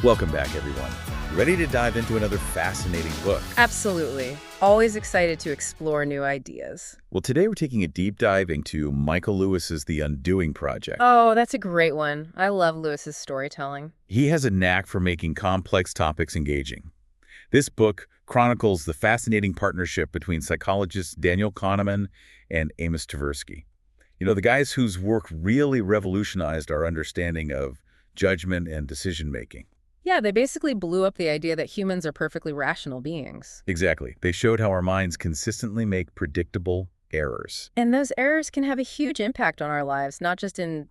Welcome back, everyone. Ready to dive into another fascinating book? Absolutely. Always excited to explore new ideas. Well, today we're taking a deep dive into Michael Lewis's The Undoing Project. Oh, that's a great one. I love Lewis's storytelling. He has a knack for making complex topics engaging. This book chronicles the fascinating partnership between psychologists Daniel Kahneman and Amos Tversky. The guys whose work really revolutionized our understanding of judgment and decision-making. Yeah, they basically blew up the idea that humans are perfectly rational beings. Exactly. They showed how our minds consistently make predictable errors. And those errors can have a huge impact on our lives, not just in,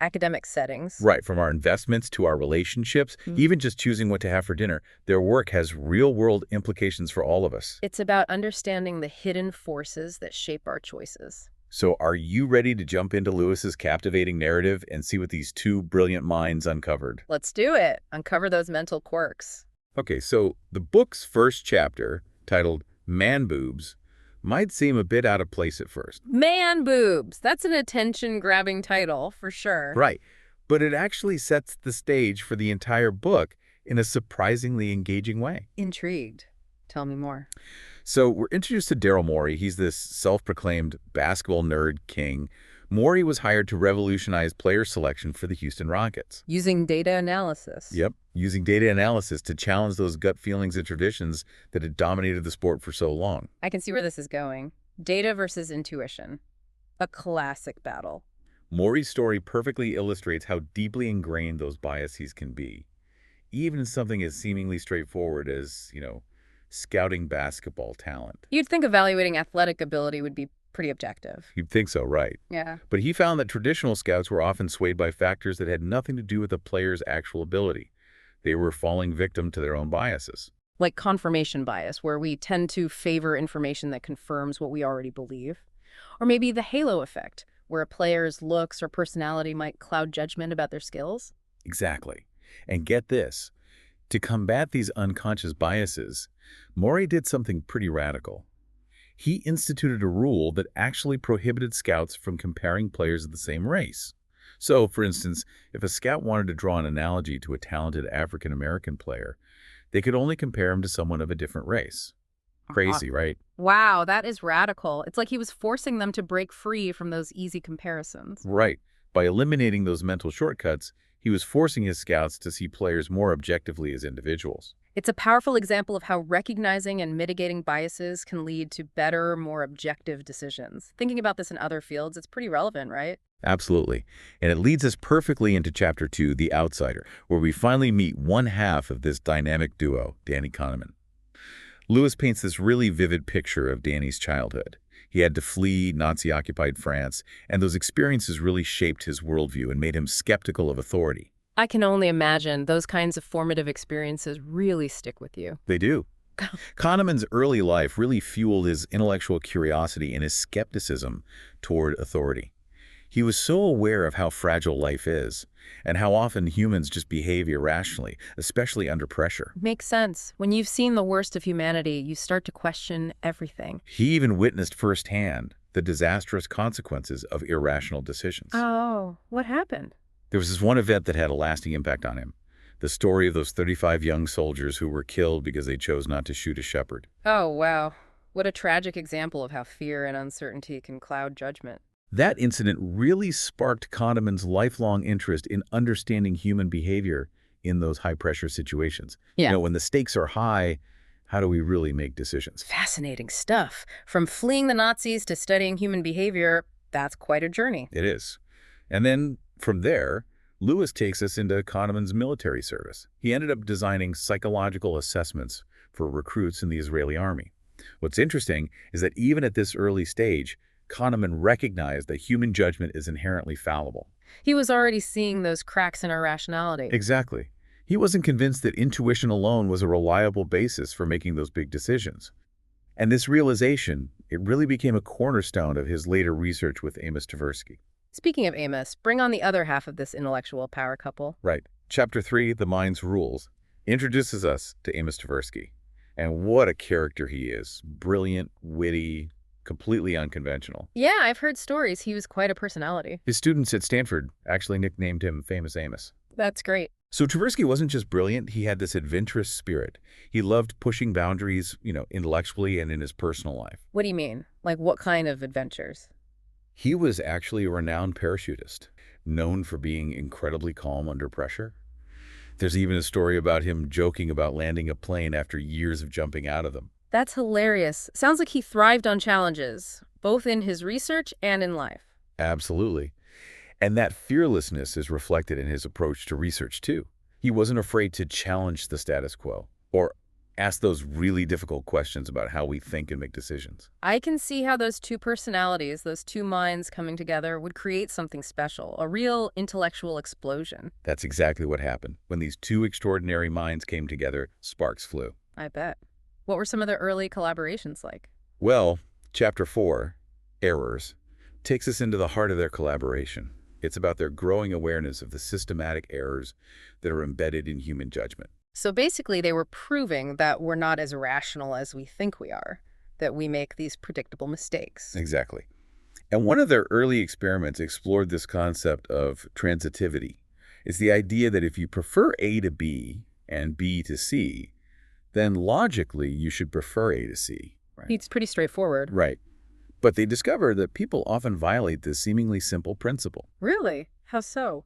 academic settings. Right, from our investments to our relationships, even just choosing what to have for dinner, their work has real-world implications for all of us. It's about understanding the hidden forces that shape our choices. So are you ready to jump into Lewis's captivating narrative and see what these two brilliant minds uncovered? Let's do it. Uncover those mental quirks. Okay, so the book's first chapter, titled Man Boobs, might seem a bit out of place at first. Man boobs. That's an attention-grabbing title, for sure. Right, but it actually sets the stage for the entire book in a surprisingly engaging way. Intrigued. Tell me more. So we're introduced to Daryl Morey. He's this self-proclaimed basketball nerd king. Morey was hired to revolutionize player selection for the Houston Rockets. Using data analysis. Yep, using data analysis to challenge those gut feelings and traditions that had dominated the sport for so long. I can see where this is going. Data versus intuition. A classic battle. Morey's story perfectly illustrates how deeply ingrained those biases can be, even in something as seemingly straightforward as, scouting basketball talent. You'd think evaluating athletic ability would be pretty objective. You'd think so, right? Yeah. But he found that traditional scouts were often swayed by factors that had nothing to do with a player's actual ability. They were falling victim to their own biases. Like confirmation bias, where we tend to favor information that confirms what we already believe. Or maybe the halo effect, where a player's looks or personality might cloud judgment about their skills. Exactly. And get this. To combat these unconscious biases, Morey did something pretty radical. He instituted a rule that actually prohibited scouts from comparing players of the same race. So, for instance, if a scout wanted to draw an analogy to a talented African-American player, they could only compare him to someone of a different race. Crazy, right? Wow, that is radical. It's like he was forcing them to break free from those easy comparisons. Right. By eliminating those mental shortcuts, he was forcing his scouts to see players more objectively as individuals. It's a powerful example of how recognizing and mitigating biases can lead to better, more objective decisions. Thinking about this in other fields, it's pretty relevant, right? Absolutely. And it leads us perfectly into Chapter 2, The Outsider, where we finally meet one half of this dynamic duo, Danny Kahneman. Lewis paints this really vivid picture of Danny's childhood. He had to flee Nazi-occupied France, and those experiences really shaped his worldview and made him skeptical of authority. I can only imagine those kinds of formative experiences really stick with you. They do. Kahneman's early life really fueled his intellectual curiosity and his skepticism toward authority. He was so aware of how fragile life is and how often humans just behave irrationally, especially under pressure. Makes sense. When you've seen the worst of humanity, you start to question everything. He even witnessed firsthand the disastrous consequences of irrational decisions. Oh, what happened? There was this one event that had a lasting impact on him. The story of those 35 young soldiers who were killed because they chose not to shoot a shepherd. Oh, wow. What a tragic example of how fear and uncertainty can cloud judgment. That incident really sparked Kahneman's lifelong interest in understanding human behavior in those high-pressure situations. Yeah. When the stakes are high, how do we really make decisions? Fascinating stuff. From fleeing the Nazis to studying human behavior, that's quite a journey. It is. And then from there, Lewis takes us into Kahneman's military service. He ended up designing psychological assessments for recruits in the Israeli army. What's interesting is that even at this early stage, Kahneman recognized that human judgment is inherently fallible. He was already seeing those cracks in our rationality. Exactly. He wasn't convinced that intuition alone was a reliable basis for making those big decisions. And this realization, it really became a cornerstone of his later research with Amos Tversky. Speaking of Amos, bring on the other half of this intellectual power couple. Right. Chapter 3, The Mind's Rules, introduces us to Amos Tversky. And what a character he is. Brilliant, witty, completely unconventional. Yeah, I've heard stories he was quite a personality. His students at Stanford actually nicknamed him Famous Amos. That's great. So Tversky wasn't just brilliant, he had this adventurous spirit. He loved pushing boundaries, intellectually and in his personal life. What do you mean? Like what kind of adventures? He was actually a renowned parachutist, known for being incredibly calm under pressure. There's even a story about him joking about landing a plane after years of jumping out of them. That's hilarious. Sounds like he thrived on challenges, both in his research and in life. Absolutely. And that fearlessness is reflected in his approach to research, too. He wasn't afraid to challenge the status quo or ask those really difficult questions about how we think and make decisions. I can see how those two personalities, those two minds coming together would create something special, a real intellectual explosion. That's exactly what happened. When these two extraordinary minds came together, sparks flew. I bet. What were some of the early collaborations like? Well, Chapter 4, Errors, takes us into the heart of their collaboration. It's about their growing awareness of the systematic errors that are embedded in human judgment. So basically, they were proving that we're not as rational as we think we are, that we make these predictable mistakes. Exactly. And one of their early experiments explored this concept of transitivity. It's the idea that if you prefer A to B and B to C, then logically you should prefer A to C. Right. It's pretty straightforward. Right. But they discovered that people often violate this seemingly simple principle. Really? How so?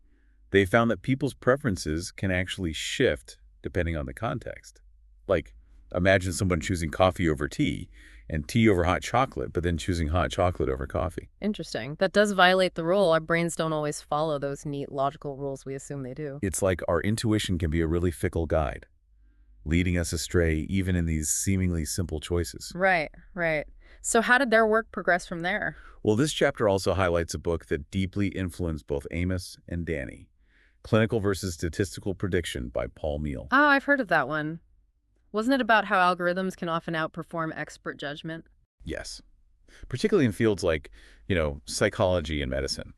They found that people's preferences can actually shift depending on the context. Like, imagine someone choosing coffee over tea and tea over hot chocolate, but then choosing hot chocolate over coffee. Interesting. That does violate the rule. Our brains don't always follow those neat logical rules we assume they do. It's like our intuition can be a really fickle guide, leading us astray even in these seemingly simple choices. Right, right. So how did their work progress from there? Well, this chapter also highlights a book that deeply influenced both Amos and Danny, Clinical versus Statistical Prediction by Paul Meehl. Oh, I've heard of that one. Wasn't it about how algorithms can often outperform expert judgment? Yes, particularly in fields like, psychology and medicine.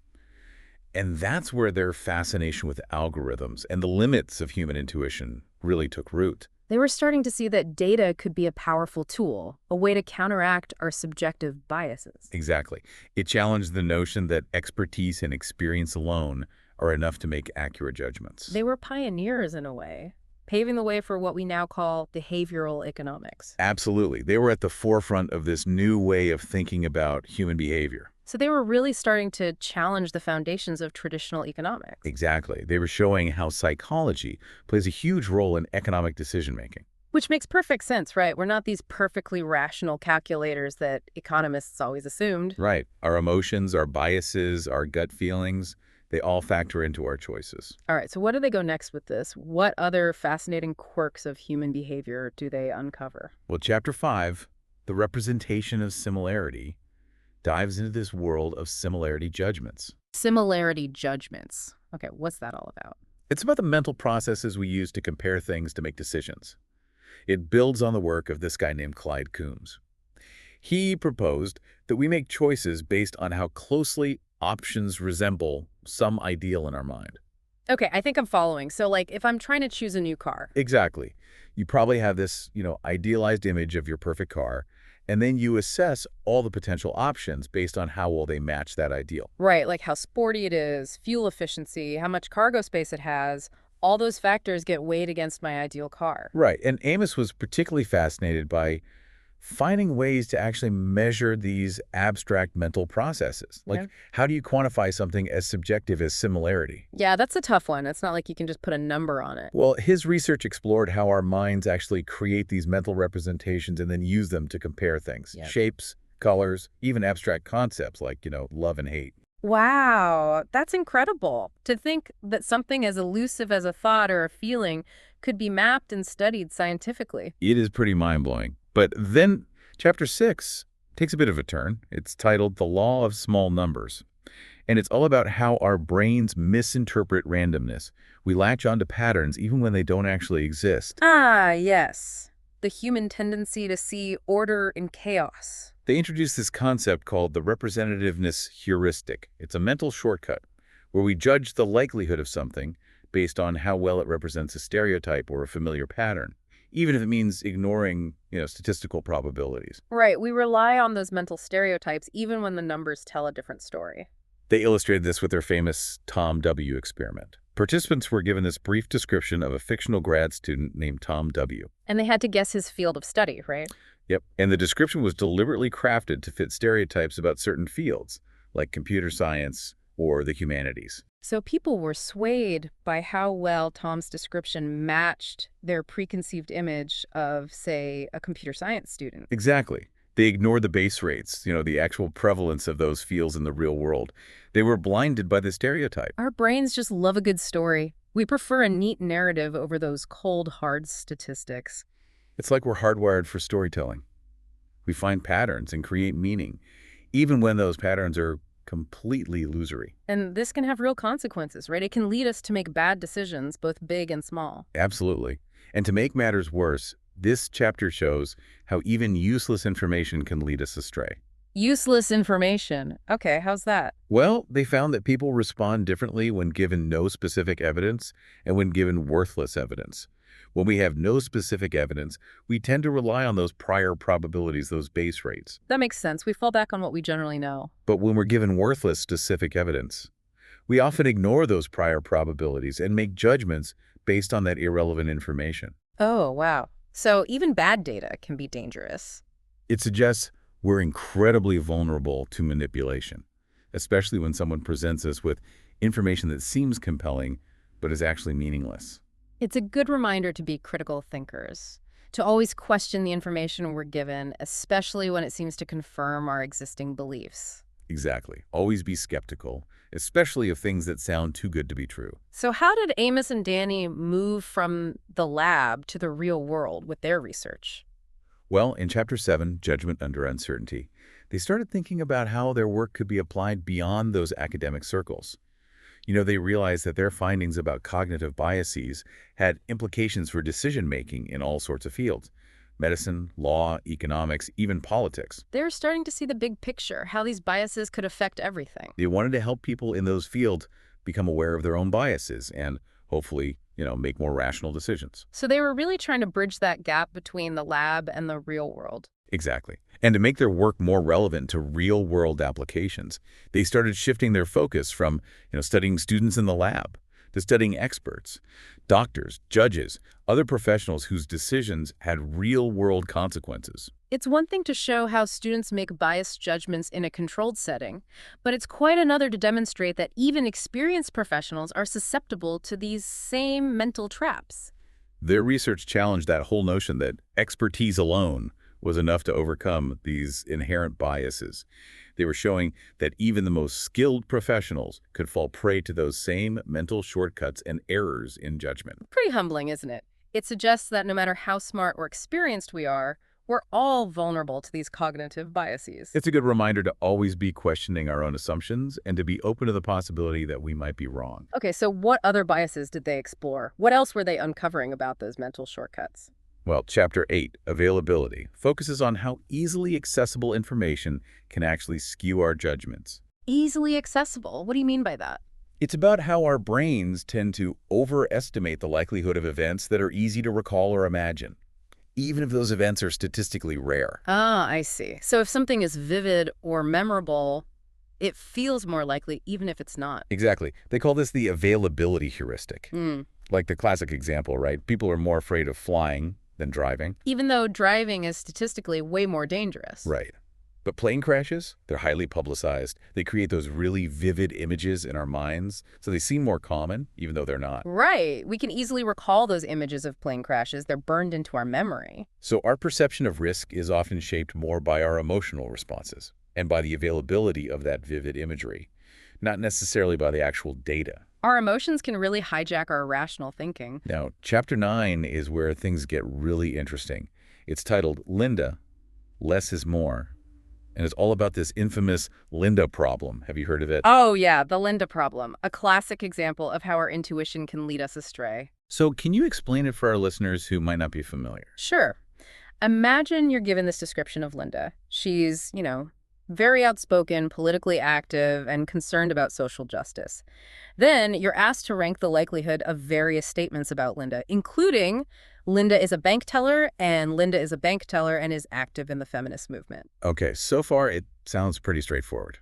And that's where their fascination with algorithms and the limits of human intuition really took root. They were starting to see that data could be a powerful tool, a way to counteract our subjective biases. Exactly. It challenged the notion that expertise and experience alone are enough to make accurate judgments. They were pioneers in a way, paving the way for what we now call behavioral economics. Absolutely. They were at the forefront of this new way of thinking about human behavior. So they were really starting to challenge the foundations of traditional economics. Exactly. They were showing how psychology plays a huge role in economic decision-making. Which makes perfect sense, right? We're not these perfectly rational calculators that economists always assumed. Right. Our emotions, our biases, our gut feelings, they all factor into our choices. All right, so where do they go next with this? What other fascinating quirks of human behavior do they uncover? Well, Chapter 5, The Representation of Similarity, dives into this world of similarity judgments. Similarity judgments. Okay, what's that all about? It's about the mental processes we use to compare things to make decisions. It builds on the work of this guy named Clyde Coombs. He proposed that we make choices based on how closely options resemble some ideal in our mind. Okay, I think I'm following. So, like, if I'm trying to choose a new car. Exactly. You probably have this, idealized image of your perfect car, and then you assess all the potential options based on how well they match that ideal. Right, like how sporty it is, fuel efficiency, how much cargo space it has. All those factors get weighed against my ideal car. Right, and Amos was particularly fascinated by finding ways to actually measure these abstract mental processes. Like, how do you quantify something as subjective as similarity? Yeah, that's a tough one. It's not like you can just put a number on it. Well, his research explored how our minds actually create these mental representations and then use them to compare things. Yep. Shapes, colors, even abstract concepts like, love and hate. Wow, that's incredible. To think that something as elusive as a thought or a feeling could be mapped and studied scientifically. It is pretty mind-blowing. But then Chapter 6 takes a bit of a turn. It's titled The Law of Small Numbers. And it's all about how our brains misinterpret randomness. We latch onto patterns even when they don't actually exist. Ah, yes. The human tendency to see order in chaos. They introduced this concept called the representativeness heuristic. It's a mental shortcut where we judge the likelihood of something based on how well it represents a stereotype or a familiar pattern, even if it means ignoring, statistical probabilities. Right. We rely on those mental stereotypes even when the numbers tell a different story. They illustrated this with their famous Tom W. experiment. Participants were given this brief description of a fictional grad student named Tom W. And they had to guess his field of study, right? Yep. And the description was deliberately crafted to fit stereotypes about certain fields, like computer science or the humanities. So people were swayed by how well Tom's description matched their preconceived image of, say, a computer science student. Exactly. They ignored the base rates, the actual prevalence of those fields in the real world. They were blinded by the stereotype. Our brains just love a good story. We prefer a neat narrative over those cold, hard statistics. It's like we're hardwired for storytelling. We find patterns and create meaning, even when those patterns are completely illusory. And this can have real consequences, right? It can lead us to make bad decisions, both big and small. Absolutely. And to make matters worse, this chapter shows how even useless information can lead us astray. Useless information. Okay, how's that? Well, they found that people respond differently when given no specific evidence and when given worthless evidence. When we have no specific evidence, we tend to rely on those prior probabilities, those base rates. That makes sense. We fall back on what we generally know. But when we're given worthless specific evidence, we often ignore those prior probabilities and make judgments based on that irrelevant information. Oh, wow. So even bad data can be dangerous. It suggests we're incredibly vulnerable to manipulation, especially when someone presents us with information that seems compelling but is actually meaningless. It's a good reminder to be critical thinkers, to always question the information we're given, especially when it seems to confirm our existing beliefs. Exactly. Always be skeptical, especially of things that sound too good to be true. So how did Amos and Danny move from the lab to the real world with their research? Well, in Chapter 7, Judgment Under Uncertainty, they started thinking about how their work could be applied beyond those academic circles. They realized that their findings about cognitive biases had implications for decision-making in all sorts of fields: medicine, law, economics, even politics. They're starting to see the big picture, how these biases could affect everything. They wanted to help people in those fields become aware of their own biases and hopefully, make more rational decisions. So they were really trying to bridge that gap between the lab and the real world. Exactly. And to make their work more relevant to real-world applications, they started shifting their focus from, studying students in the lab to studying experts, doctors, judges, other professionals whose decisions had real-world consequences. It's one thing to show how students make biased judgments in a controlled setting, but it's quite another to demonstrate that even experienced professionals are susceptible to these same mental traps. Their research challenged that whole notion that expertise alone was enough to overcome these inherent biases. They were showing that even the most skilled professionals could fall prey to those same mental shortcuts and errors in judgment. Pretty humbling, isn't it? It suggests that no matter how smart or experienced we are, we're all vulnerable to these cognitive biases. It's a good reminder to always be questioning our own assumptions and to be open to the possibility that we might be wrong. Okay, so what other biases did they explore? What else were they uncovering about those mental shortcuts? Well, Chapter 8, Availability, focuses on how easily accessible information can actually skew our judgments. Easily accessible? What do you mean by that? It's about how our brains tend to overestimate the likelihood of events that are easy to recall or imagine, even if those events are statistically rare. Ah, I see. So if something is vivid or memorable, it feels more likely even if it's not. Exactly. They call this the availability heuristic. Like the classic example, right? People are more afraid of flying than driving. Even though driving is statistically way more dangerous. Right. But plane crashes, they're highly publicized. They create those really vivid images in our minds, so they seem more common, even though they're not. Right. We can easily recall those images of plane crashes. They're burned into our memory. So our perception of risk is often shaped more by our emotional responses and by the availability of that vivid imagery, not necessarily by the actual data. Our emotions can really hijack our rational thinking. Now, Chapter 9 is where things get really interesting. It's titled Linda, Less is More. And it's all about this infamous Linda problem. Have you heard of it? Oh, yeah, the Linda problem, a classic example of how our intuition can lead us astray. So can you explain it for our listeners who might not be familiar? Sure. Imagine you're given this description of Linda. She's, very outspoken, politically active, and concerned about social justice. Then you're asked to rank the likelihood of various statements about Linda, including Linda is a bank teller, and Linda is a bank teller and is active in the feminist movement. Okay, so far it sounds pretty straightforward.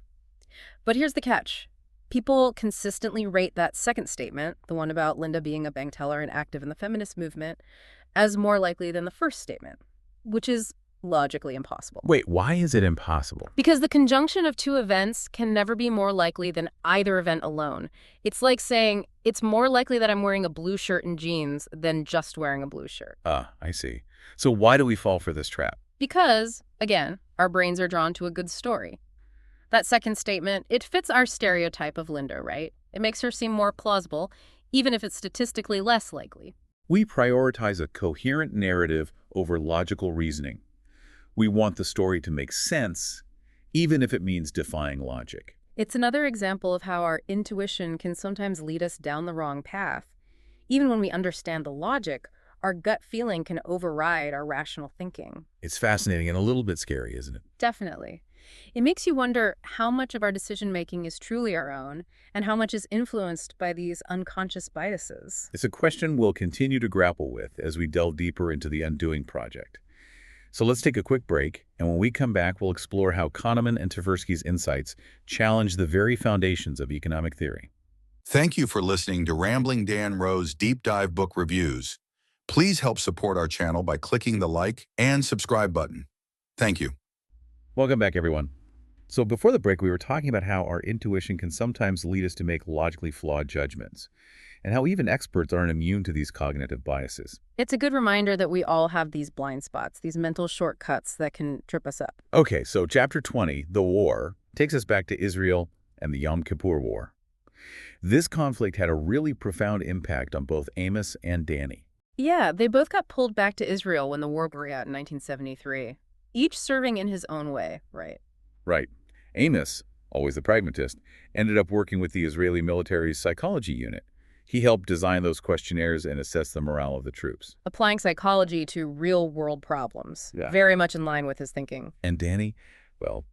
But here's the catch. People consistently rate that second statement, the one about Linda being a bank teller and active in the feminist movement, as more likely than the first statement, which is logically impossible. Wait, why is it impossible? Because the conjunction of two events can never be more likely than either event alone. It's like saying, it's more likely that I'm wearing a blue shirt and jeans than just wearing a blue shirt. Ah, I see. So why do we fall for this trap? Because, again, our brains are drawn to a good story. That second statement, it fits our stereotype of Linda, right? It makes her seem more plausible, even if it's statistically less likely. We prioritize a coherent narrative over logical reasoning. We want the story to make sense, even if it means defying logic. It's another example of how our intuition can sometimes lead us down the wrong path. Even when we understand the logic, our gut feeling can override our rational thinking. It's fascinating and a little bit scary, isn't it? Definitely. It makes you wonder how much of our decision-making is truly our own and how much is influenced by these unconscious biases. It's a question we'll continue to grapple with as we delve deeper into the Undoing Project. So let's take a quick break, and when we come back, we'll explore how Kahneman and Tversky's insights challenge the very foundations of economic theory. Thank you for listening to Rambling Dan Rowe's Deep Dive Book Reviews. Please help support our channel by clicking the like and subscribe button. Thank you. Welcome back, everyone. So before the break, we were talking about how our intuition can sometimes lead us to make logically flawed judgments, and how even experts aren't immune to these cognitive biases. It's a good reminder that we all have these blind spots, these mental shortcuts that can trip us up. Okay, so Chapter 20, The War, takes us back to Israel and the Yom Kippur War. This conflict had a really profound impact on both Amos and Danny. Yeah, they both got pulled back to Israel when the war broke out in 1973, each serving in his own way, right? Right. Amos, always the pragmatist, ended up working with the Israeli military's psychology unit. He helped design those questionnaires and assess the morale of the troops. Applying psychology to real-world problems, Yeah. very much in line with his thinking. And Danny, well,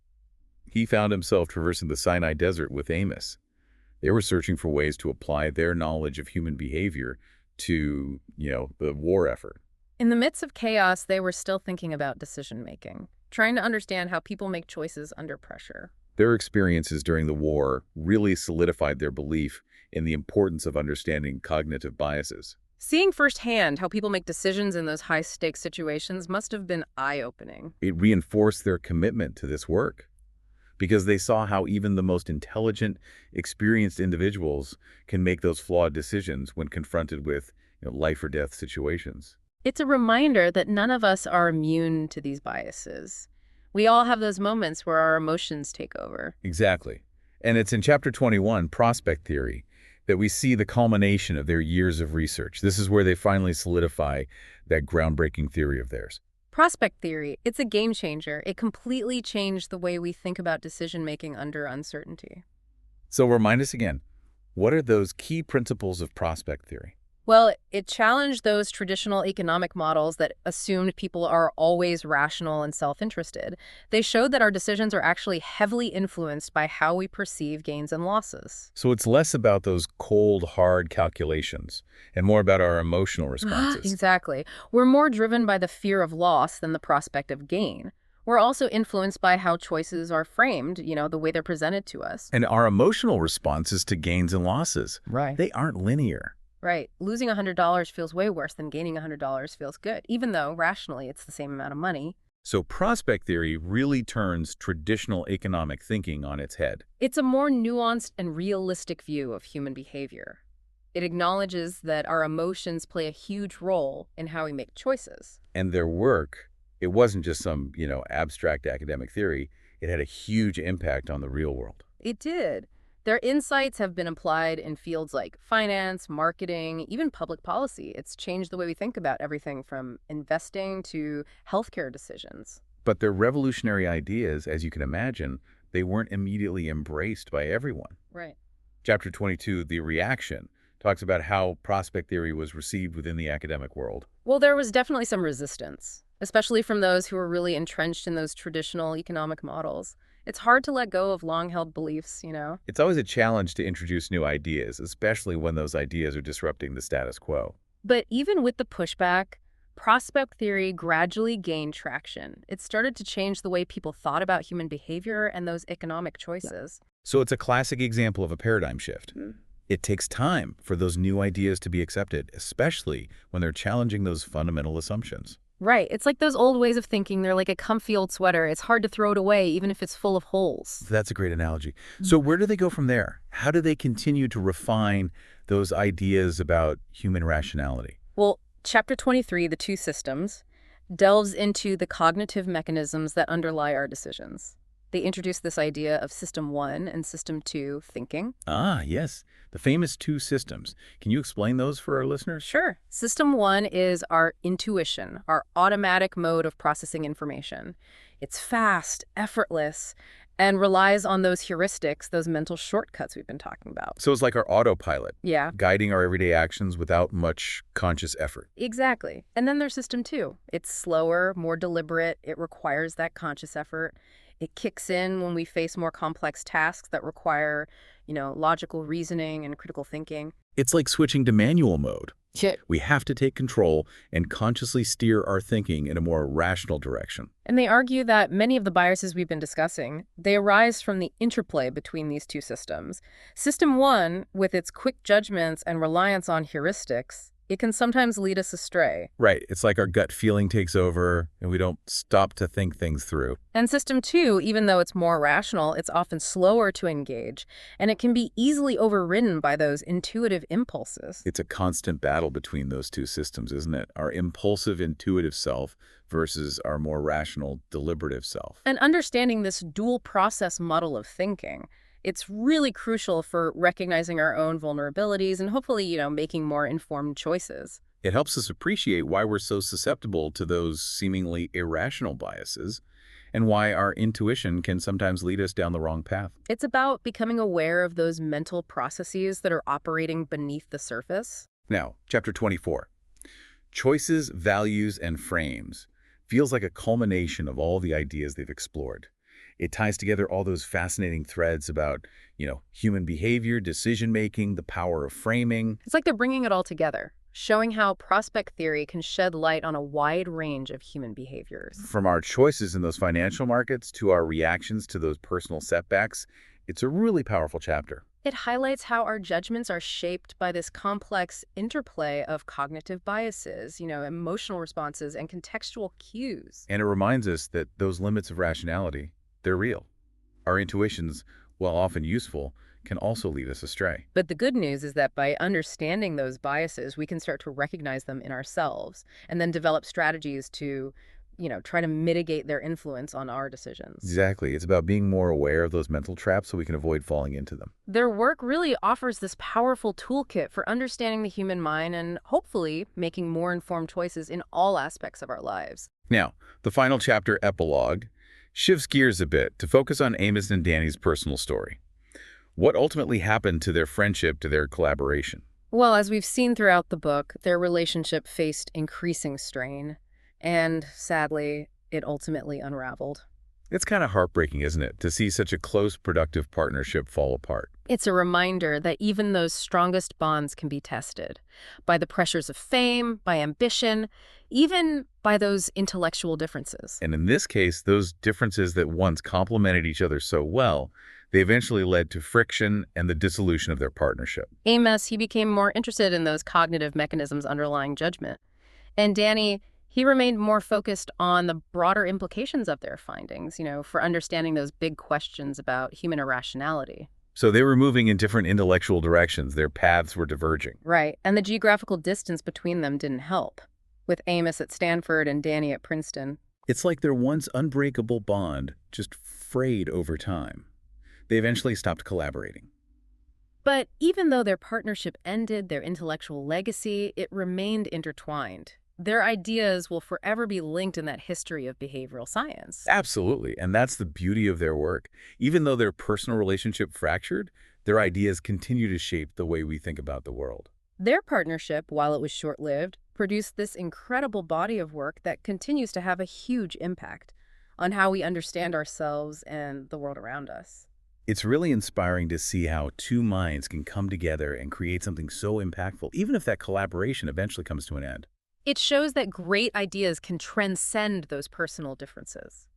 he found himself traversing the Sinai Desert with Amos. They were searching for ways to apply their knowledge of human behavior to, the war effort. In the midst of chaos, they were still thinking about decision-making, trying to understand how people make choices under pressure. Their experiences during the war really solidified their belief in the importance of understanding cognitive biases. Seeing firsthand how people make decisions in those high-stakes situations must have been eye-opening. It reinforced their commitment to this work because they saw how even the most intelligent, experienced individuals can make those flawed decisions when confronted with life or death situations. It's a reminder that none of us are immune to these biases. We all have those moments where our emotions take over. Exactly. And it's in Chapter 21, Prospect Theory, that we see the culmination of their years of research. This is where they finally solidify that groundbreaking theory of theirs. Prospect theory, it's a game changer. It completely changed the way we think about decision-making under uncertainty. So remind us again, what are those key principles of prospect theory? Well, it challenged those traditional economic models that assumed people are always rational and self-interested. They showed that our decisions are actually heavily influenced by how we perceive gains and losses. So it's less about those cold, hard calculations and more about our emotional responses. Exactly. We're more driven by the fear of loss than the prospect of gain. We're also influenced by how choices are framed, the way they're presented to us. And our emotional responses to gains and losses. Right. They aren't linear. Right. Losing $100 feels way worse than gaining $100 feels good, even though rationally it's the same amount of money. So prospect theory really turns traditional economic thinking on its head. It's a more nuanced and realistic view of human behavior. It acknowledges that our emotions play a huge role in how we make choices. And their work, it wasn't just some, abstract academic theory. It had a huge impact on the real world. It did. Their insights have been applied in fields like finance, marketing, even public policy. It's changed the way we think about everything from investing to healthcare decisions. But their revolutionary ideas, as you can imagine, they weren't immediately embraced by everyone. Right. Chapter 22, The Reaction, talks about how prospect theory was received within the academic world. Well, there was definitely some resistance, especially from those who were really entrenched in those traditional economic models. It's hard to let go of long-held beliefs, It's always a challenge to introduce new ideas, especially when those ideas are disrupting the status quo. But even with the pushback, prospect theory gradually gained traction. It started to change the way people thought about human behavior and those economic choices. So it's a classic example of a paradigm shift. It takes time for those new ideas to be accepted, especially when they're challenging those fundamental assumptions. Right. It's like those old ways of thinking. They're like a comfy old sweater. It's hard to throw it away, even if it's full of holes. That's a great analogy. So where do they go from there? How do they continue to refine those ideas about human rationality? Well, Chapter 23, The Two Systems, delves into the cognitive mechanisms that underlie our decisions. They introduce this idea of System 1 and System 2 thinking. Ah, yes, the famous two systems. Can you explain those for our listeners? Sure. System 1 is our intuition, our automatic mode of processing information. It's fast, effortless, and relies on those heuristics, those mental shortcuts we've been talking about. So it's like our autopilot, Yeah, guiding our everyday actions without much conscious effort. exactly. And then there's System 2. It's slower, more deliberate. It requires that conscious effort. It kicks in when we face more complex tasks that require, logical reasoning and critical thinking. It's like switching to manual mode. Yeah. We have to take control and consciously steer our thinking in a more rational direction. And they argue that many of the biases we've been discussing, they arise from the interplay between these two systems. System 1, with its quick judgments and reliance on heuristics, it can sometimes lead us astray. Right. It's like our gut feeling takes over and we don't stop to think things through. And System 2, even though it's more rational, it's often slower to engage, and it can be easily overridden by those intuitive impulses. It's a constant battle between those two systems, isn't it? Our impulsive, intuitive self versus our more rational, deliberative self. And understanding this dual process model of thinking, it's really crucial for recognizing our own vulnerabilities and hopefully, making more informed choices. It helps us appreciate why we're so susceptible to those seemingly irrational biases and why our intuition can sometimes lead us down the wrong path. It's about becoming aware of those mental processes that are operating beneath the surface. Now, Chapter 24. Choices, Values, and Frames feels like a culmination of all the ideas they've explored. It ties together all those fascinating threads about, human behavior, decision-making, the power of framing. It's like they're bringing it all together, showing how prospect theory can shed light on a wide range of human behaviors. From our choices in those financial markets to our reactions to those personal setbacks, it's a really powerful chapter. It highlights how our judgments are shaped by this complex interplay of cognitive biases, emotional responses, and contextual cues. And it reminds us that those limits of rationality, they're real. Our intuitions, while often useful, can also lead us astray. But the good news is that by understanding those biases, we can start to recognize them in ourselves and then develop strategies to, try to mitigate their influence on our decisions. Exactly. It's about being more aware of those mental traps so we can avoid falling into them. Their work really offers this powerful toolkit for understanding the human mind and hopefully making more informed choices in all aspects of our lives. Now, the final chapter, Epilogue, shifts gears a bit to focus on Amos and Danny's personal story. What ultimately happened to their friendship, to their collaboration? Well, as we've seen throughout the book, their relationship faced increasing strain, and sadly, it ultimately unraveled. It's kind of heartbreaking, isn't it, to see such a close, productive partnership fall apart? It's a reminder that even those strongest bonds can be tested by the pressures of fame, by ambition, even by those intellectual differences. And in this case, those differences that once complemented each other so well, they eventually led to friction and the dissolution of their partnership. Amos, he became more interested in those cognitive mechanisms underlying judgment. And Danny, he remained more focused on the broader implications of their findings, for understanding those big questions about human irrationality. So they were moving in different intellectual directions. Their paths were diverging. Right, and the geographical distance between them didn't help, with Amos at Stanford and Danny at Princeton. It's like their once unbreakable bond just frayed over time. They eventually stopped collaborating. But even though their partnership ended, their intellectual legacy, it remained intertwined. Their ideas will forever be linked in that history of behavioral science. Absolutely, and that's the beauty of their work. Even though their personal relationship fractured, their ideas continue to shape the way we think about the world. Their partnership, while it was short-lived, produced this incredible body of work that continues to have a huge impact on how we understand ourselves and the world around us. It's really inspiring to see how two minds can come together and create something so impactful, even if that collaboration eventually comes to an end. It shows that great ideas can transcend those personal differences.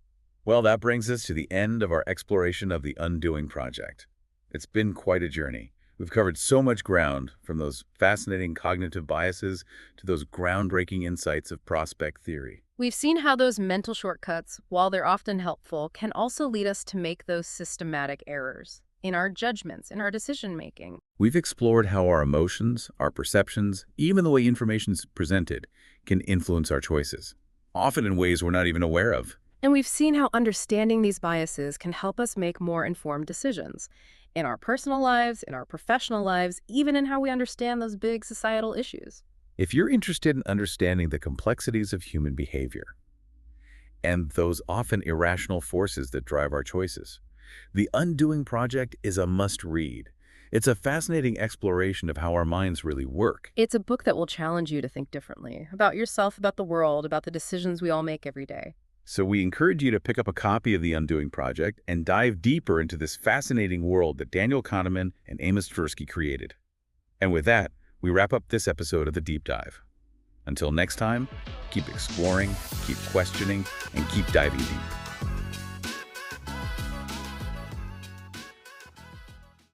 Well, that brings us to the end of our exploration of the Undoing Project. It's been quite a journey. We've covered so much ground, from those fascinating cognitive biases to those groundbreaking insights of prospect theory. We've seen how those mental shortcuts, while they're often helpful, can also lead us to make those systematic errors in our judgments, in our decision-making. We've explored how our emotions, our perceptions, even the way information's presented, can influence our choices, often in ways we're not even aware of. And we've seen how understanding these biases can help us make more informed decisions in our personal lives, in our professional lives, even in how we understand those big societal issues. If you're interested in understanding the complexities of human behavior and those often irrational forces that drive our choices, The Undoing Project is a must-read. It's a fascinating exploration of how our minds really work. It's a book that will challenge you to think differently about yourself, about the world, about the decisions we all make every day. So we encourage you to pick up a copy of The Undoing Project and dive deeper into this fascinating world that Daniel Kahneman and Amos Tversky created. And with that, we wrap up this episode of The Deep Dive. Until next time, keep exploring, keep questioning, and keep diving deep.